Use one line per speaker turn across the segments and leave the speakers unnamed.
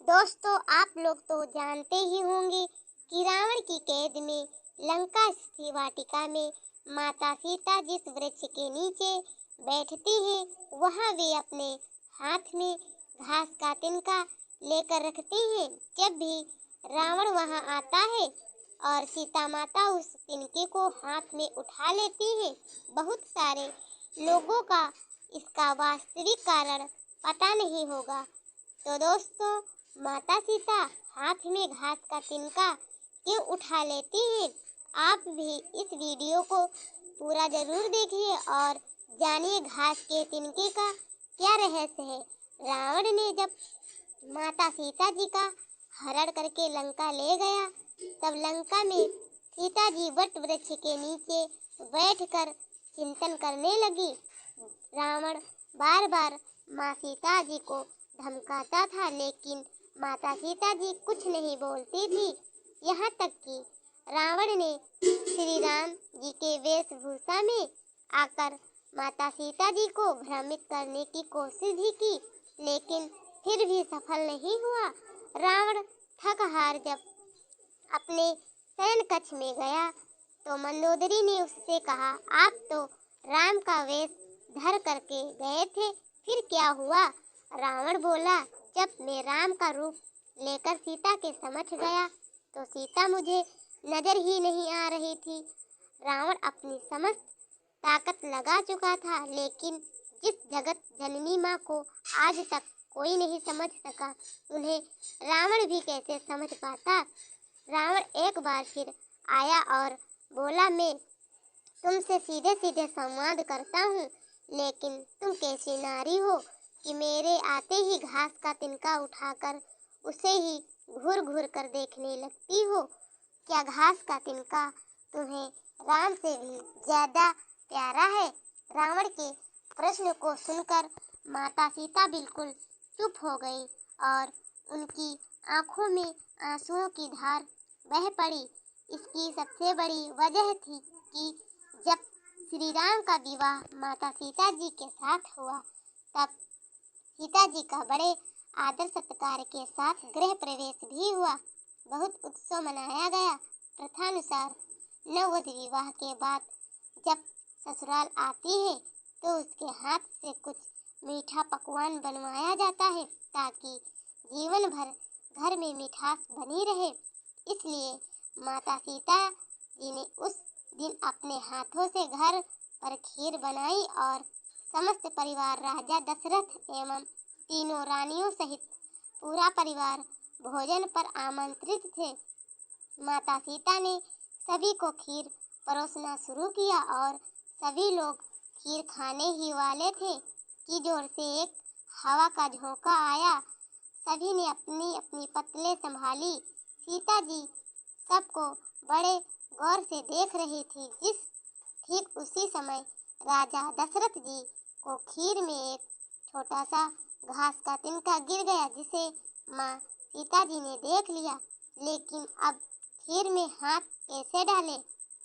दोस्तों, आप लोग तो जानते ही होंगे कि रावण की कैद में लंका स्थित वाटिका में माता सीता जिस वृक्ष के नीचे बैठती हैं, वहां वे अपने हाथ में घास का तिनका लेकर रखती हैं। जब भी रावण वहां आता है और सीता माता उस तिनके को हाथ में उठा लेती हैं, बहुत सारे लोगों का इसका वास्तविक कारण पता नहीं होगा। तो दोस्तों, माता सीता हाथ में घास का तिनका क्यों उठा लेती हैं? आप भी इस वीडियो को पूरा जरूर देखिए और जानिए घास के तिनके का क्या रहस्य है। रावण ने जब माता सीता जी का हरण करके लंका ले गया, तब लंका में सीता जी वट वृक्ष के नीचे बैठकर चिंतन करने लगी। रावण बार बार माँ सीता जी को धमकाता था, लेकिन माता सीता जी कुछ नहीं बोलती थी। यहाँ तक कि रावण ने श्री राम जी के वेशभूषा में आकर माता सीता जी को भ्रमित करने की कोशिश भी की, लेकिन फिर भी सफल नहीं हुआ। रावण थक हार जब अपने शयन कक्ष में गया, तो मंदोदरी ने उससे कहा, आप तो राम का वेश धर करके गए थे, फिर क्या हुआ? रावण बोला, जब मैं राम का रूप लेकर सीता के समक्ष गया, तो सीता मुझे नजर ही नहीं आ रही थी। रावण अपनी समस्त ताकत लगा चुका था, लेकिन जिस जगत जननी माँ को आज तक कोई नहीं समझ सका, उन्हें रावण भी कैसे समझ पाता। रावण एक बार फिर आया और बोला, मैं तुमसे सीधे सीधे संवाद करता हूँ, लेकिन तुम कैसी नारी हो कि मेरे आते ही घास का तिनका उठाकर उसे ही घूर घूर कर देखने लगती हो। क्या घास का तिनका तुम्हें राम से भी ज्यादा प्यारा है? रावण के प्रश्न को सुनकर माता सीता बिल्कुल चुप हो गई और उनकी आंखों में आंसुओं की धार बह पड़ी। इसकी सबसे बड़ी वजह थी कि जब श्री राम का विवाह माता सीता जी के साथ हुआ, तब सीता जी का बड़े आदर सत्कार के साथ गृह प्रवेश भी हुआ। बहुत उत्सव मनाया गया। प्रथानुसार नववधू विवाह के बाद जब ससुराल आती है, तो उसके हाथ से कुछ मीठा पकवान बनवाया जाता है, ताकि जीवन भर घर में मिठास बनी रहे। इसलिए माता सीता जी ने उस दिन अपने हाथों से घर पर खीर बनाई और समस्त परिवार राजा दशरथ एवं तीनों रानियों सहित पूरा परिवार भोजन पर आमंत्रित थे। माता सीता ने सभी को खीर परोसना शुरू किया और सभी लोग खीर खाने ही वाले थे कि जोर से एक हवा का झोंका आया। सभी ने अपनी अपनी पतले संभाली। सीता जी सबको बड़े गौर से देख रही थी। ठीक उसी समय राजा दशरथ जी को खीर में एक छोटा सा घास का तिनका गिर गया, जिसे माँ सीता जी ने देख लिया, लेकिन अब खीर में हाथ कैसे डाले?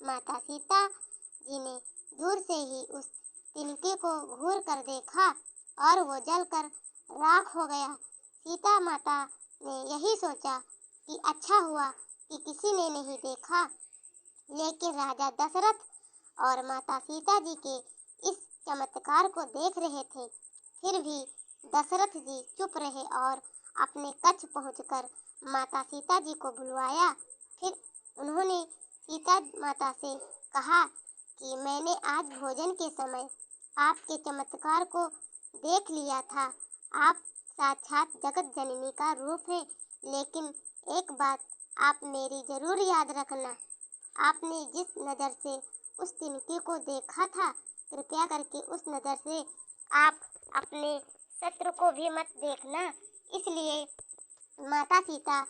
माता सीता जी ने दूर से ही उस तिनके को घूर कर देखा और वो जलकर राख हो गया। सीता माता ने यही सोचा कि अच्छा हुआ कि किसी ने नहीं देखा, लेकिन राजा दशरथ और माता सीता जी के इस चमत्कार को देख रहे थे। फिर भी दशरथ जी चुप रहे और अपने कक्ष पहुंचकर माता सीता जी को बुलवाया। फिर उन्होंने सीता माता से कहा कि मैंने आज भोजन के समय आपके चमत्कार को देख लिया था। आप साक्षात जगत जननी का रूप है, लेकिन एक बात आप मेरी जरूर याद रखना। आपने जिस नजर से उस तिनके को देखा था, कृपया करके उस नजर से आप अपने शत्रु को भी मत देखना। इसलिए माता सीता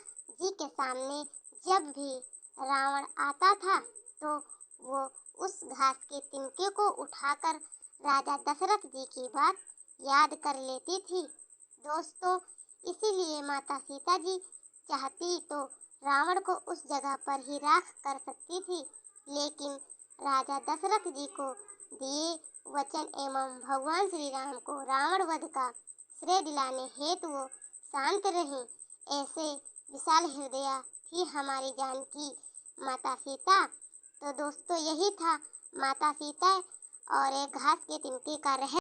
जी के सामने जब भी रावण आता था, तो वो उस घास के तिनके को उठाकर राजा दशरथ जी की बात याद कर लेती थी। दोस्तों, इसीलिए माता सीता जी चाहती तो रावण को उस जगह पर ही राख कर सकती थी, लेकिन राजा दशरथ जी को दिए वचन एवं भगवान श्री राम को रावण वध का श्रेय दिलाने हेतु वो शांत रहीं। ऐसे विशाल हृदया थी हमारी जानकी माता सीता। तो दोस्तों, यही था माता सीता और एक घास के तिनके का रहस्य।